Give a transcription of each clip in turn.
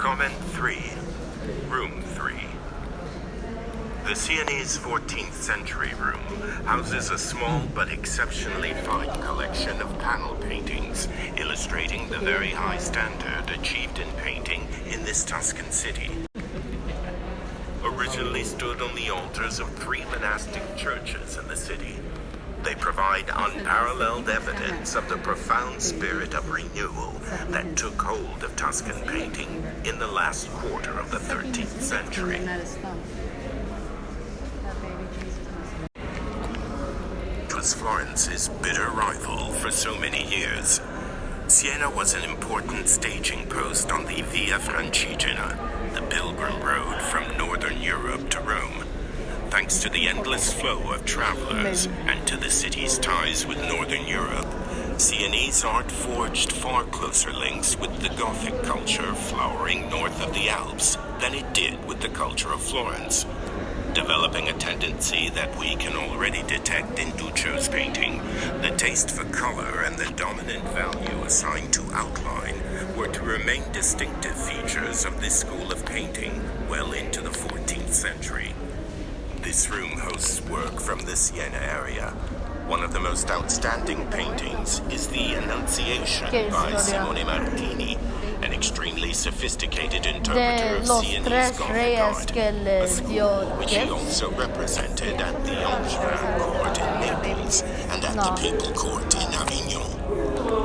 Comment 3. Room 3. The Sienese 14th century room houses a small but exceptionally fine collection of panel paintings illustrating the very high standard achieved in painting in this Tuscan city. Originally stood on the altars of 3 monastic churches in the city, they provide unparalleled evidence of the profound spirit of renewal that took hold of Tuscan painting in the last quarter of the 13th century. It was Florence's bitter rival for so many years. Siena was an important staging post on the Via Francigena, the pilgrim road from northern Europe to Rome. Thanks to the endless flow of travelers and to the city's ties with northern Europe, Sienese art forged far closer links with the Gothic culture flowering north of the Alps than it did with the culture of Florence, developing a tendency that we can already detect in Duccio's painting. The taste for color and the dominant value assigned to outline were to remain distinctive features of this school of painting well into the 14th century. This room hosts work from the Siena area. One of the most outstanding paintings is the Annunciation by Simone Martini, an extremely sophisticated interpreter of Sienese Gothic art, a school which he also represented at the Angevin court in Naples and at the Papal court in Avignon.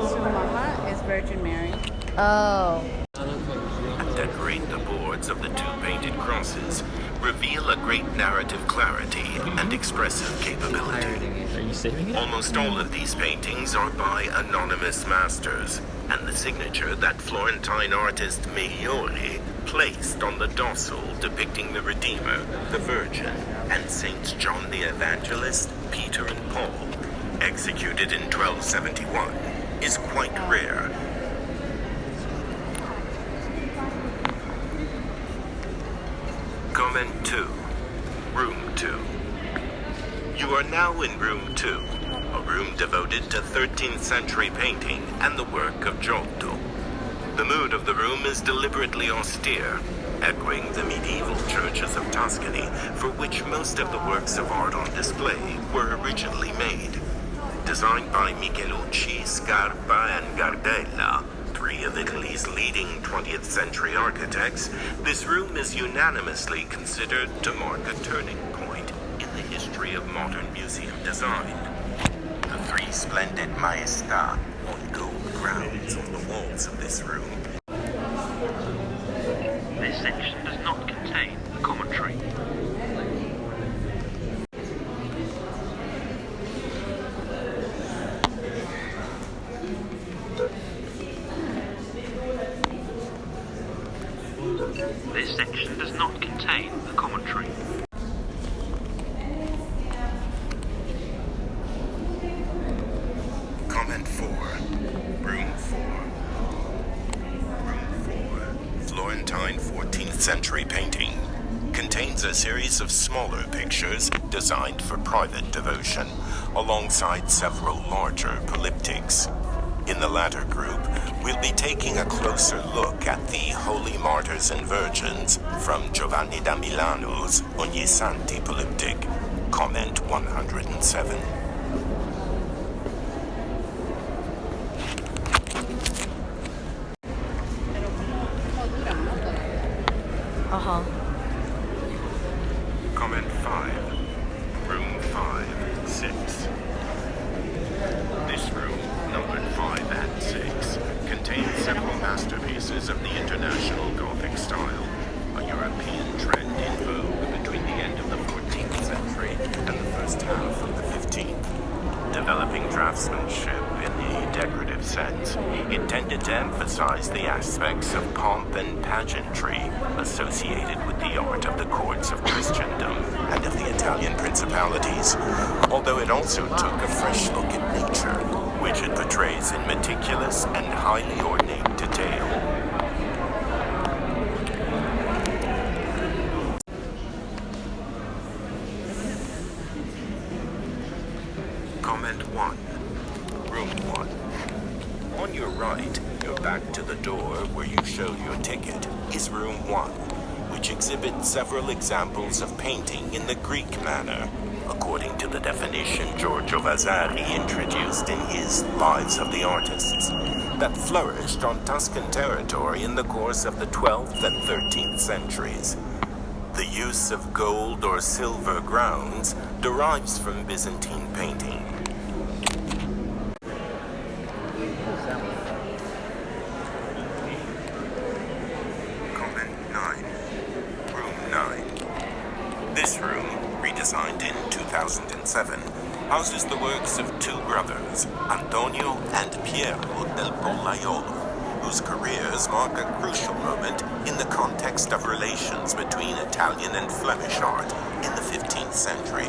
So Mama is Virgin Mary. Oh. And decorate the boards of the 2 painted crosses reveal a great narrative clarity and expressive capability. Are you saving it? Almost all of these paintings are by anonymous masters, and the signature that Florentine artist Migliori placed on the dossal depicting the Redeemer, the Virgin, and Saints John the Evangelist, Peter and Paul, executed in 1271, is quite rare. Comment 2. Room 2. You are now in Room 2, a room devoted to 13th century painting and the work of Giotto. The mood of the room is deliberately austere, echoing the medieval churches of Tuscany, for which most of the works of art on display were originally made. Designed by Michelucci, Scarpa, and Gardella, 3 of Italy's leading 20th century architects, this room is unanimously considered to mark a turning point in the history of modern museum design. The 3 splendid maestà on gold grounds on the walls of this room. This section does not contain the commentary. This section does not contain the commentary. Comment 4. Room 4. Room 4. Florentine 14th century painting contains a series of smaller pictures designed for private devotion, alongside several larger polyptychs. In the latter group, we'll be taking a closer look at the Holy Martyrs and Virgins from Giovanni da Milano's Ognissanti polyptych, comment 107. Uh-huh. Comment 5. Room 5, 6. This room, numbered 5 and 6, contains several masterpieces of the international Gothic style, a European trend in vogue between the end of the 14th century and the first half of the 15th. Developing draftsmanship in the decorative sense, it tended to emphasize the aspects of pomp and pageantry associated with the art of the courts of Christendom and of the Italian principalities, although it also took a fresh look at nature, which it portrays in meticulous and highly ornate detail. Comment 1. Room 1. On your right, you'll back to the door where you showed your ticket is room 1, which exhibits several examples of painting in the Greek manner, according to the definition Giorgio Vasari introduced in his Lives of the Artists, that flourished on Tuscan territory in the course of the 12th and 13th centuries. The use of gold or silver grounds derives from Byzantine painting. Comment 9. Room 9. This room, redesigned in 2007, houses the works of two brothers, Antonio and Piero del Pollaiolo, whose careers mark a crucial moment in the context of relations between Italian and Flemish art in the 15th century.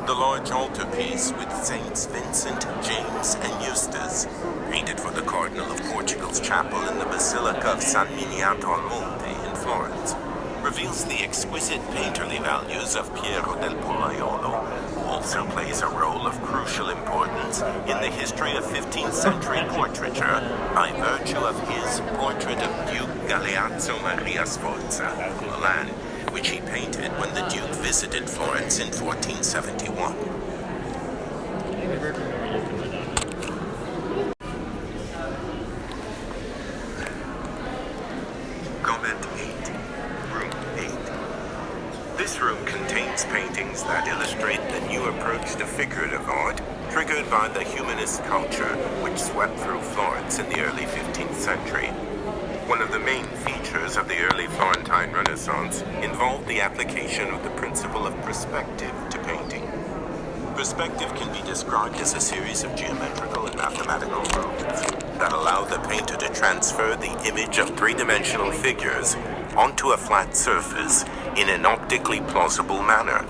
The large altarpiece with Saints Vincent, James, and Eustace, painted for the Cardinal of Portugal's chapel in the Basilica of San Miniato al Monte in Florence, reveals the exquisite painterly values of Piero del Pollaiolo, who also plays a role of crucial importance in the history of 15th century portraiture by virtue of his portrait of Duke Galeazzo Maria Sforza, Milan, which he painted when the Duke visited Florence in 1471. Comment 8. Room 8. This room contains paintings that illustrate the new approach to figurative art triggered by the humanist culture which swept through Florence in the early 15th century. One of the main features of the early Florentine Renaissance involved the application of the principle of perspective to painting. Perspective can be described as a series of geometrical and mathematical rules that allow the painter to transfer the image of three-dimensional figures onto a flat surface in an optically plausible manner.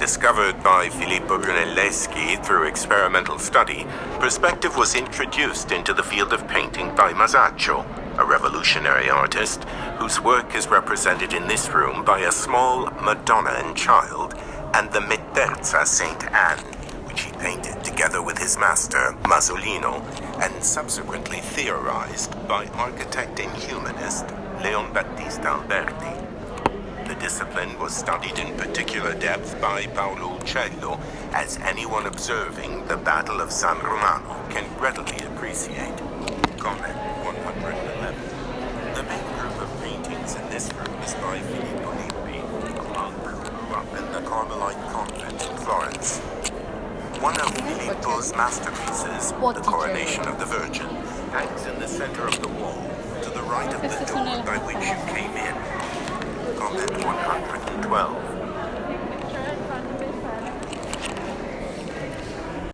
Discovered by Filippo Brunelleschi through experimental study, perspective was introduced into the field of painting by Masaccio, a revolutionary artist whose work is represented in this room by a small Madonna and Child and the Metterza Saint Anne, which he painted together with his master, Masolino, and subsequently theorized by architect and humanist Leon Battista Alberti. The discipline was studied in particular depth by Paolo Uccello, as anyone observing the Battle of San Romano can readily appreciate. Comment 111. The main group of paintings in this room is by Filippo Lippi, a monk who grew up in the Carmelite convent in Florence. One of Filippo's masterpieces, the Coronation of the Virgin, hangs in the center of the wall, to the right of the door by which you came in. Comment 112.